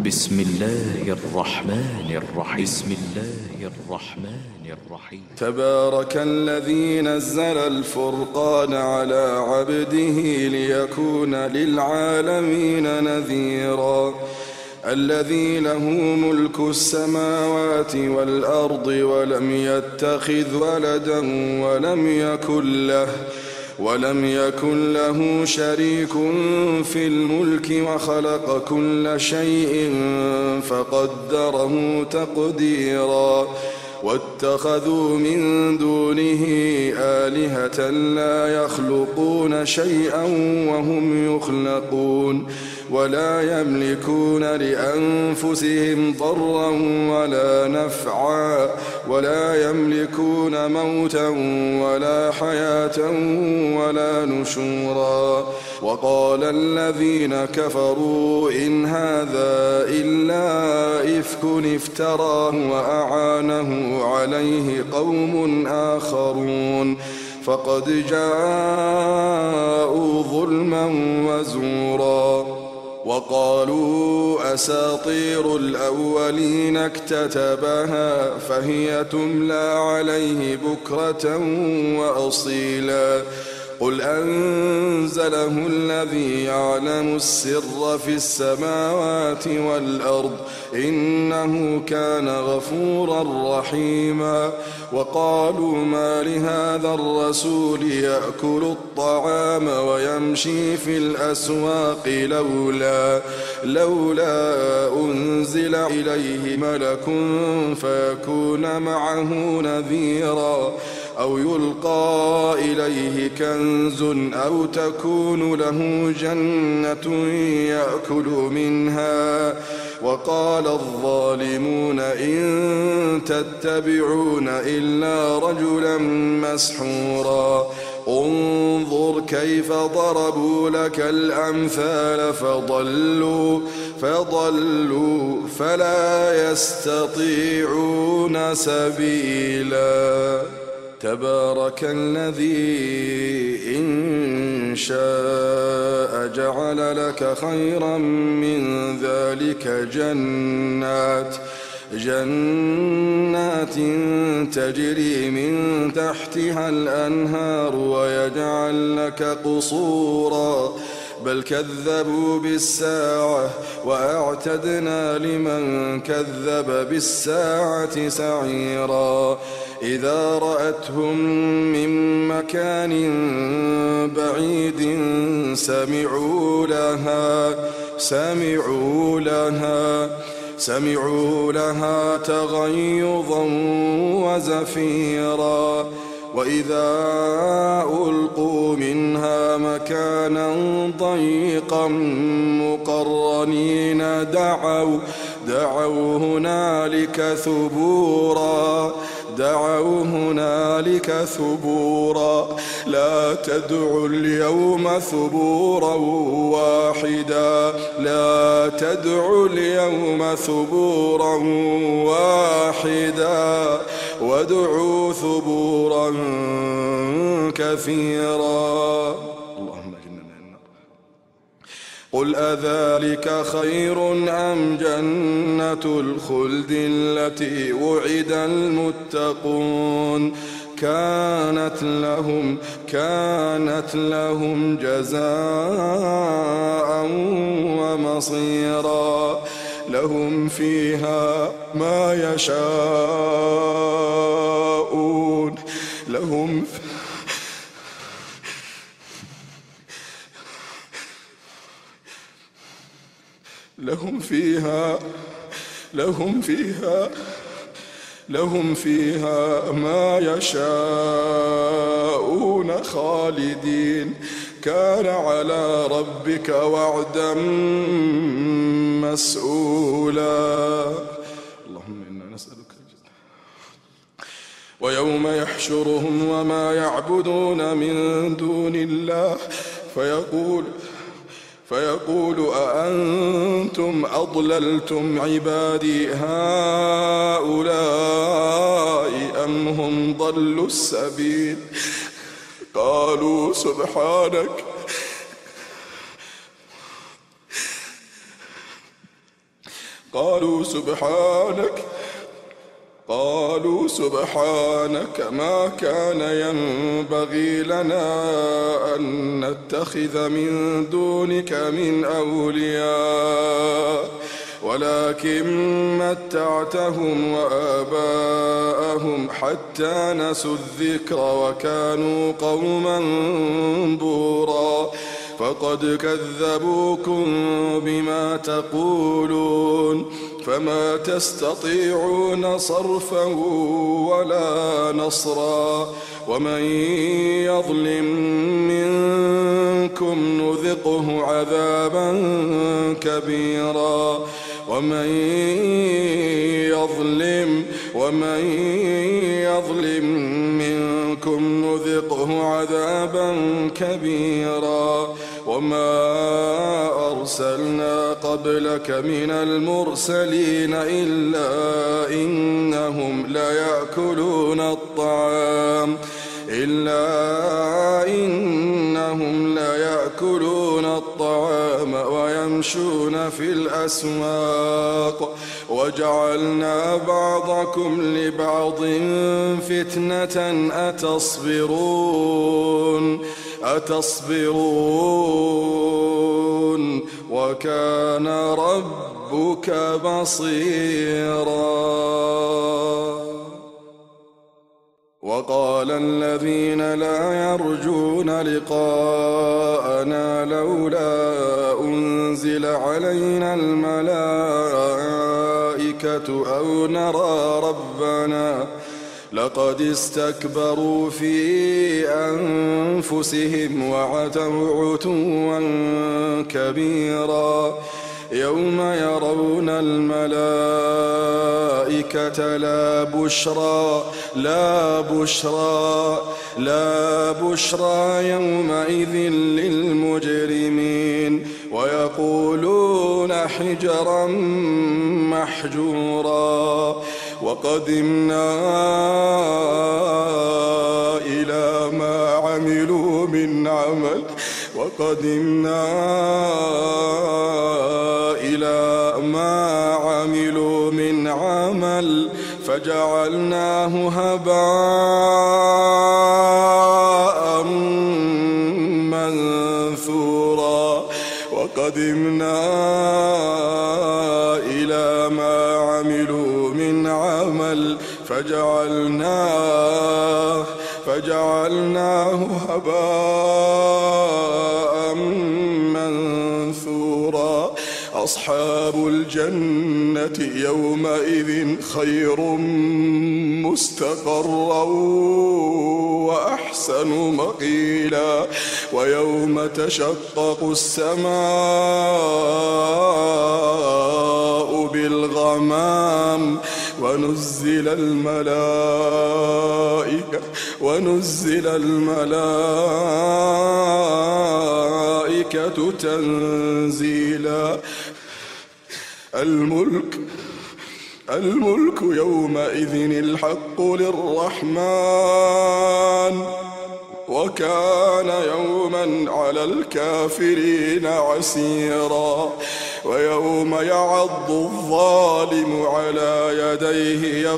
بسم الله الرحمن الرحيم. بسم الله الرحمن الرحيم. تبارك الذي نزل الفرقان على عبده ليكون للعالمين نذيرا. الذي له ملك السماوات والأرض ولم يتخذ ولدا ولم يكن له شريك في الملك وخلق كل شيء فقدره تقديرا. واتخذوا من دونه آلهة لا يخلقون شيئا وهم يخلقون ولا يملكون لأنفسهم ضرا ولا نفعا ولا يملكون موتا ولا حياة ولا نشورا. وقال الذين كفروا إن هذا إلا إفك افتراه وأعانه عليه قوم آخرون فقد جاءوا ظلما وزورا. وقالوا أساطير الأولين اكتتبها فهي تملى عليه بكرة وأصيلا. قل أنزله الذي يعلم السر في السماوات والأرض إنه كان غفورا رحيما. وقالوا ما لهذا الرسول يأكل الطعام ويمشي في الأسواق لولا أنزل إليه ملك فيكون معه نذيرا أو يلقى إليه كنز أو تكون له جنة يأكل منها. وقال الظالمون إن تتبعون إلا رجلا مسحورا. انظر كيف ضربوا لك الأمثال فضلوا فلا يستطيعون سبيلا. تبارك الذي إن شاء جعل لك خيرا من ذلك جنات تجري من تحتها الأنهار ويجعل لك قصورا بل كذبوا بالساعة وأعتدنا لمن كذب بالساعة سعيرا. إذا رأتهم من مكان بعيد سمعوا لها تغيظا وزفيرا. وإذا ألقوا منها مكانا ضيقا مقرنين دعوا هنالك ثبورا لا تدعوا اليوم ثبورا واحدا وادعوا ثبورا كثيرا. اللهم إننا النار. قل أذلك خير أم جنة الخلد التي وعد المتقون كانت لهم جزاء ومصيرا. لهم فيها ما يشاءون لهم فيها ما يشاءون خالدين كان على ربك وعدا مسؤولا. اللهم إنا نسألك الجنة. ويوم يحشرهم وما يعبدون من دون الله فيقول أأنتم أضللتم عبادي هؤلاء أم هم ضلوا السبيل قالوا قالوا سبحانك ما كان ينبغي لنا أن نتخذ من دونك من أولياء ولكن متعتهم وآباءهم حتى نسوا الذكر وكانوا قوما بورا فقد كذبوكم بما تقولون فما تستطيعون صرفا ولا نصرا ومن يظلم منكم نذقه عذابا كبيرا ومن يظلم منكم نذقه عذابا كبيرا وما أرسلنا قبلك من المرسلين إلا إنهم ليأكلون الطعام ويمشون في الأسواق وجعلنا بعضكم لبعض فتنة أتصبرون وكان ربك بصيرا. وقال الذين لا يرجون لقاءنا لولا أنزل علينا الملائكة أو نرى ربنا لقد استكبروا في أنفسهم وعتوا عتوا كبيرا يوم يرون الملائكة لا بشرى يومئذ للمجرمين ويقولون حجرا محجورا وقدمنا إلى ما عملوا من عمل فجعلناه هباء منثورا وقدمنا إلى ما عملوا من عمل فجعلناه هباء منثورا أصحاب الجنة يومئذ خير مستقرا وأحسن مقيلا ويوم تشقق السماء بالغمام ونزل الملائكة تنزيلا الملك يومئذ الحق للرحمن وكان يوما على الكافرين عسيرا ويوم يعض الظالم على يديه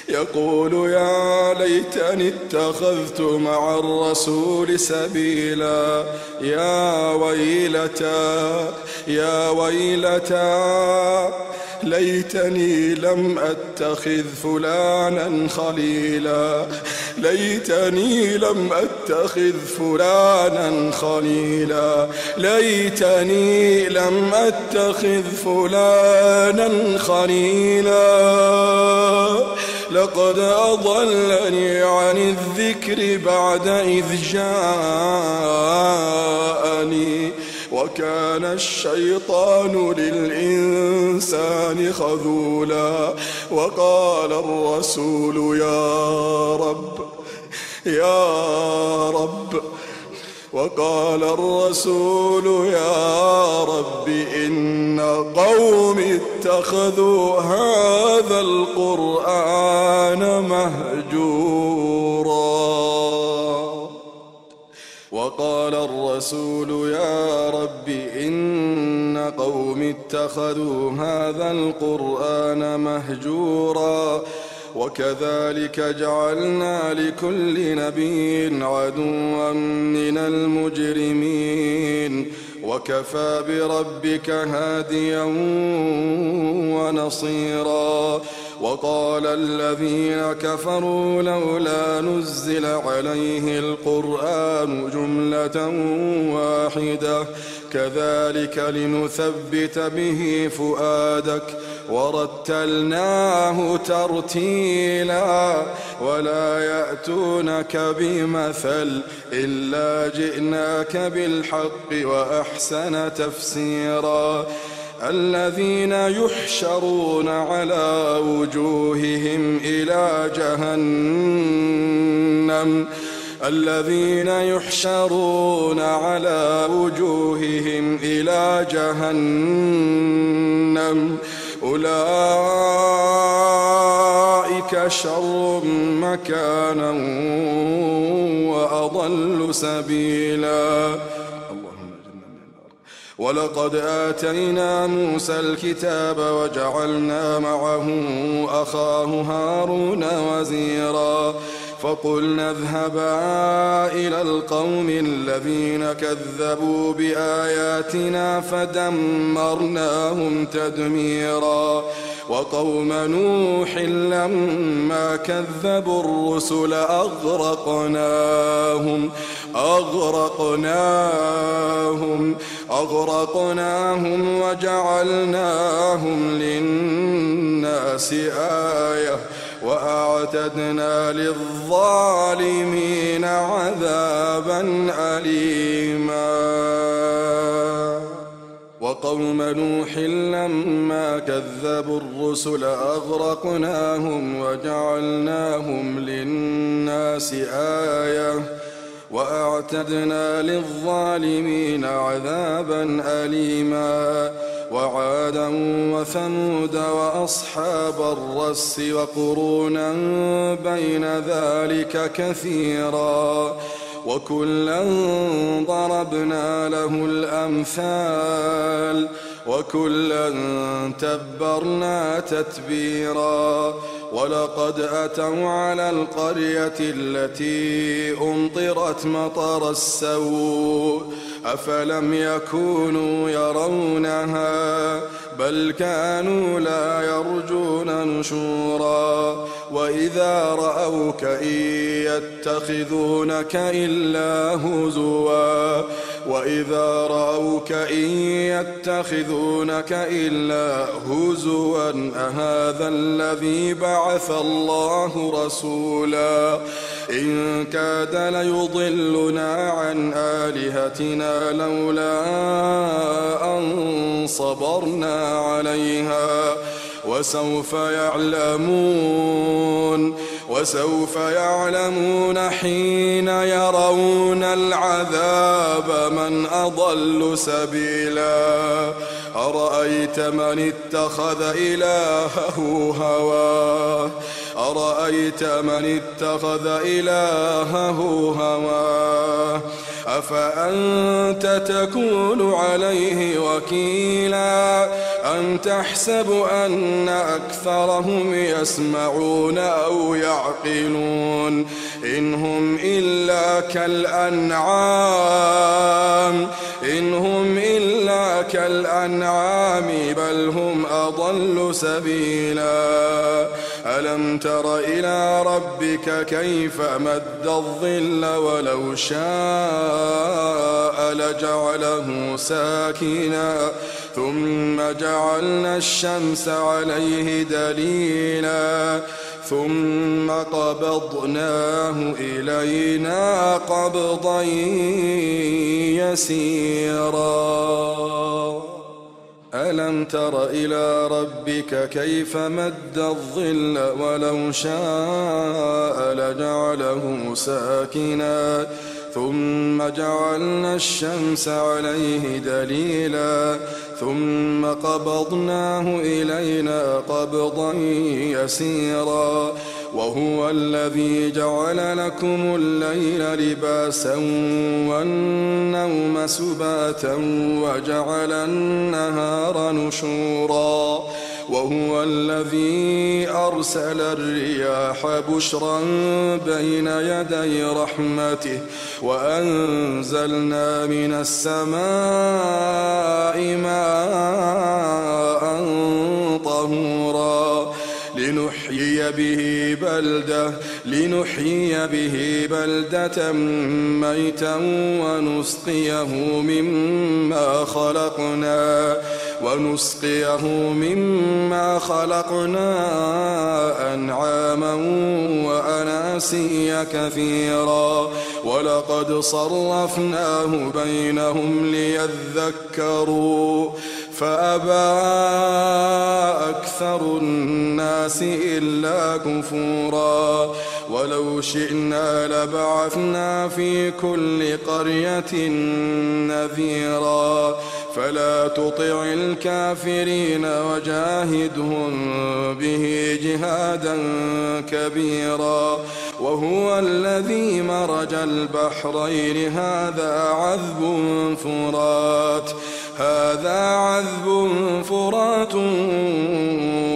يقول يا ليتني اتخذت مع الرسول سبيلا يا ويلتى ليتني لم أتخذ فلانا خليلا ليتني لم أتخذ فلانا خليلا لقد أضلني عن الذكر بعد إذ جاءني وكان الشيطان للإنسان خذولا وقال الرسول يا رب إن قوم اتخذوا هذا القرآن مهجورا وقال الرسول يا رب إن قوم اتخذوا هذا القرآن مهجورا وكذلك جعلنا لكل نبي عدوا من المجرمين وكفى بربك هاديا ونصيرا وقال الذين كفروا لولا نزل عليه القرآن جملة واحدة كذلك لنثبت به فؤادك ورتلناه ترتيلا ولا يأتونك بمثل إلا جئناك بالحق وأحسن تفسيرا الذين يحشرون على وجوههم إلى جهنم أولئك شر مكانا وأضل سبيلا. ولقد آتينا موسى الكتاب وجعلنا معه أخاه هارون وزيرا فقلنا اذهبا إلى القوم الذين كذبوا بآياتنا فدمرناهم تدميرا وقوم نوح لما كذبوا الرسل أغرقناهم وجعلناهم للناس آية وأعتدنا للظالمين عذابا أليما. وقوم نوح لما كذبوا الرسل أغرقناهم وجعلناهم للناس آية وأعتدنا للظالمين عذابا أليما. وعادا وثمود وأصحاب الرس وقرونا بين ذلك كثيرا وكلا ضربنا له الأمثال وكلا تبرنا تتبيرا. ولقد أتوا على القرية التي أمطرت مطر السوء أفلم يكونوا يرونها بل كانوا لا يرجون نشورا. وإذا رأوك إن يتخذونك إلا هزوا أهذا الذي بعث الله رسولا إن كاد ليضلنا عن آلهتنا لولا أن صبرنا عليها وسوف يعلمون حين يرون العذاب من أضل سبيلا. أرأيت من اتخذ إلهه هواه أفأنت تكون عليه وكيلا أم تحسب أن أكثرهم يسمعون أو يعقلون إن هم إلا كالأنعام بل هم أضل سبيلا. ألم تر إلى ربك كيف مد الظل ولو شاء لجعله ساكنا ثم جعلنا الشمس عليه دليلا ثم قبضناه إلينا قبضا يسيرا. ألم تر إلى ربك كيف مد الظل ولو شاء لجعله ساكنا ثم جعلنا الشمس عليه دليلا ثم قبضناه إلينا قبضا يسيرا. وهو الذي جعل لكم الليل لباسا والنوم سباتا وجعل النهار نشورا وهو الذي أرسل الرياح بشرا بين يدي رحمته وأنزلنا من السماء ماء طهورا لنحيي به بلدة ميتا ونسقيه مما خلقنا أنعاما وأناسيا كثيرا ولقد صرفناه بينهم ليذكروا فأبى أكثر الناس إلا كفورا ولو شئنا لبعثنا في كل قرية نذيرا فلا تطع الكافرين وجاهدهم به جهادا كبيرا وهو الذي مرج البحرين هذا عذب فرات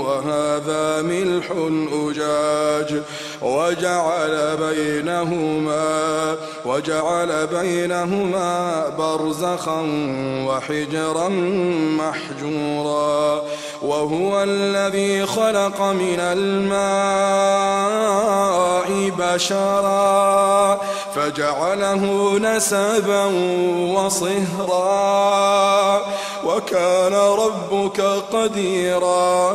وهذا ملح أجاج وجعل بينهما برزخا وحجرا محجورا وهو الذي خلق من الماء بشرا فجعله نسبا وصهرا وكان ربك قديرا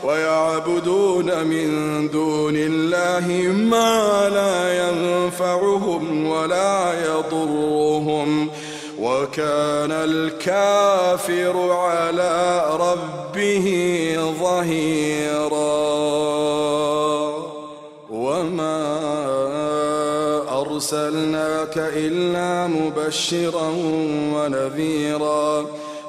ويعبدون من دون الله ما لا ينفعهم ولا يضرهم وكان الكافر على ربه ظهيرا وما أرسلناك إلا مبشرا ونذيرا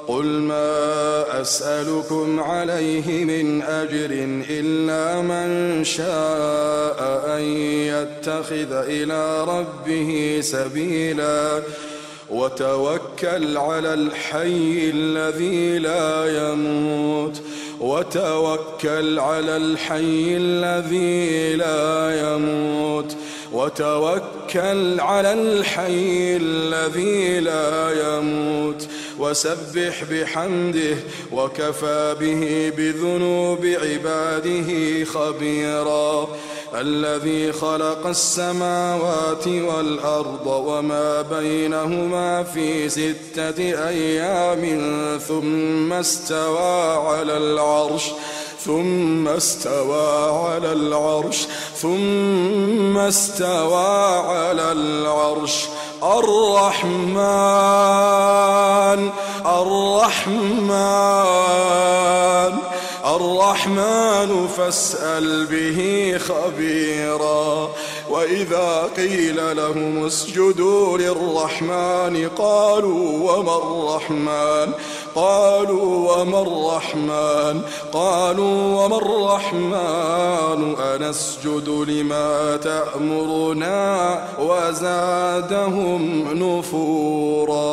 قل ما أسألكم عليه من أجر إلا من شاء أن يتخذ إلى ربه سبيلا وتوكل على الحي الذي لا يموت وتوكل على الحي الذي لا يموت وسبح بحمده وكفى به بذنوب عباده خبيرا الذي خلق السماوات والأرض وما بينهما في 6 أيام ثم استوى على العرش الرحمن فاسأل به خبيرا وإذا قيل لهم اسجدوا للرحمن قالوا وما الرحمن أنسجد لما تأمرنا وزادهم نفورا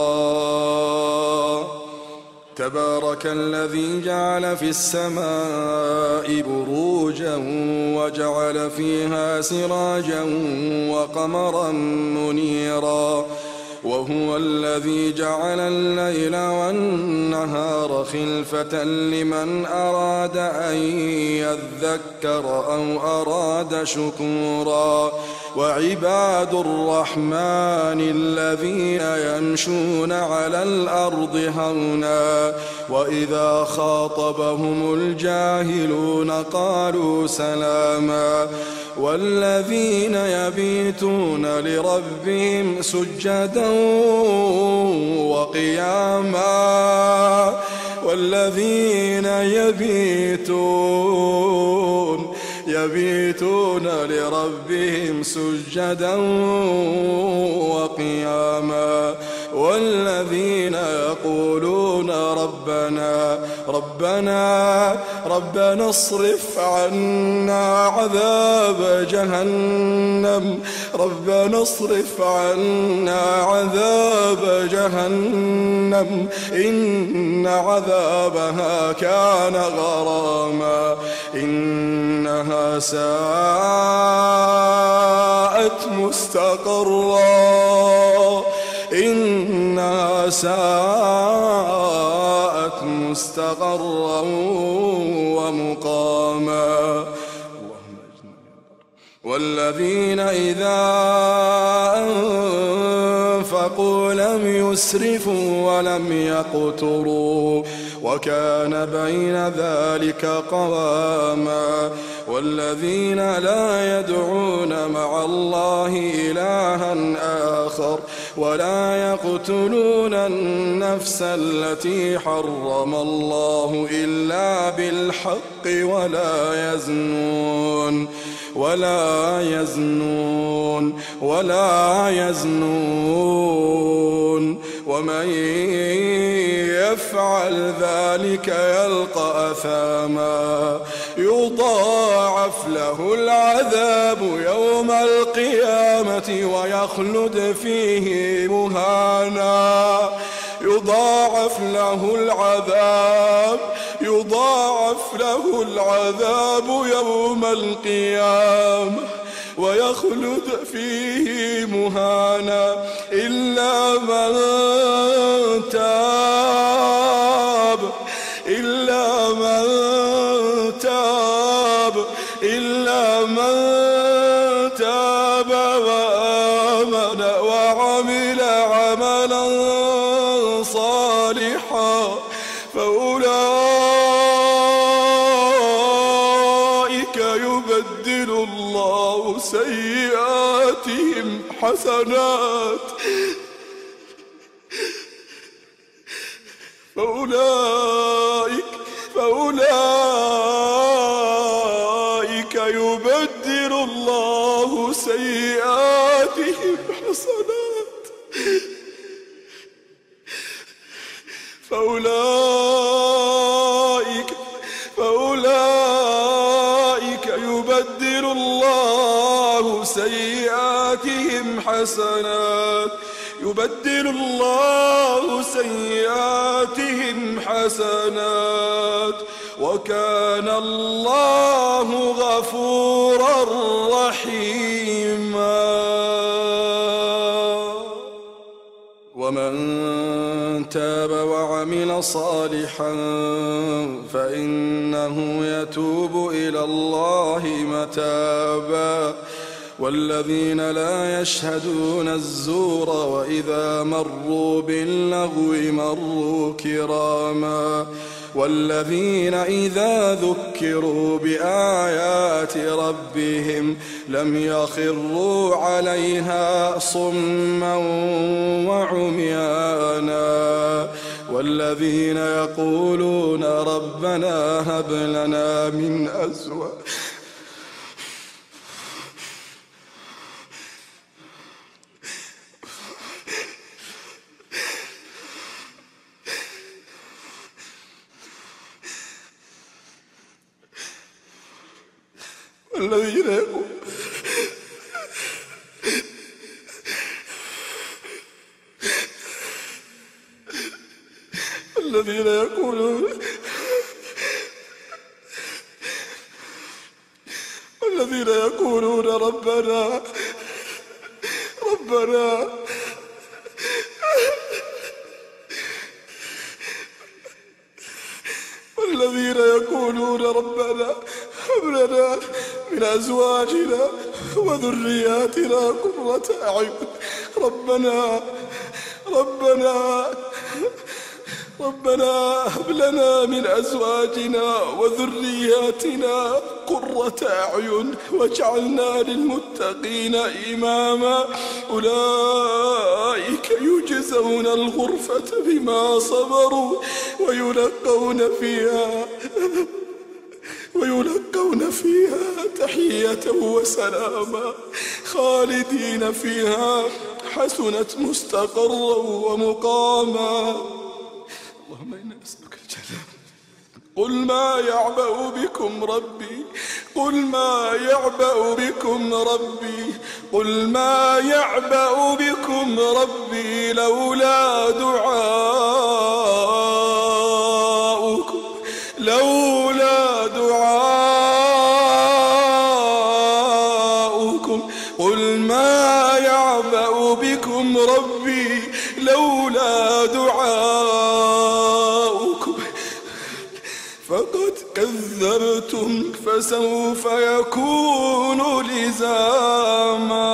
تبارك الذي جعل في السماء بروجا وجعل فيها سراجا وقمرا منيرا وهو الذي جعل الليل والنهار خلفة لمن أراد أن يذكر أو أراد شكورا وعباد الرحمن الذين يمشون على الأرض هونا وإذا خاطبهم الجاهلون قالوا سلاما والذين يبيتون لربهم سجدا وقياما والذين يبيتون لربهم سجدا وقياما والذين يقولون ربنا اصرف عنا عذاب جهنم ربنا اصرف عنا عذاب جهنم إن عذابها كان غراما إنها ساءت مستقرا ومقاما والذين إذا أنفقوا لم يسرفوا ولم يقتروا وكان بين ذلك قواما والذين لا يدعون مع الله إلها آخر ولا يقتلون النفس التي حرم الله إلا بالحق ولا يزنون ومن يفعل ذلك يلقى أثاما يضاعف له العذاب يوم القيامة ويخلد فيه مهانا يضاعف له العذاب يوم القيامة ويخلد فيه مهانا إلا من تاب وآمن وعمل عملا صالحا فأولئك يبدل الله سيئاتهم حسنات فأولئك يبدل الله سيئاتهم حسنات فأولئك يبدل الله سيئاتهم حسنات وكان الله غفورا رحيما ومن تاب وعمل صالحا فإنه يتوب إلى الله متابا والذين لا يشهدون الزور وإذا مروا باللغو مروا كراما والذين إذا ذكروا بآيات ربهم لم يخروا عليها صما وعميانا والذين يقولون ربنا هب لنا من أزواجنا الذين يقولون ربنا هب لنا من أزواجنا وذرياتنا قرة أعين ربنا هب لنا من أزواجنا وذرياتنا قرة أعين واجعلنا للمتقين إماما أولئك يجزون الغرفة بما صبروا ويلقون فيها تحية وسلاما خالدين فيها حسنت مستقرا ومقاما اللهم إنا نسألك الجنة قل ما يعبأ بكم ربي قل ما يعبأ بكم ربي قل ما يعبأ بكم ربي لولا دعاؤكم قل ما يعبأ بكم ربي لولا دعاؤكم فقد كذبتم فسوف يكون لزاما.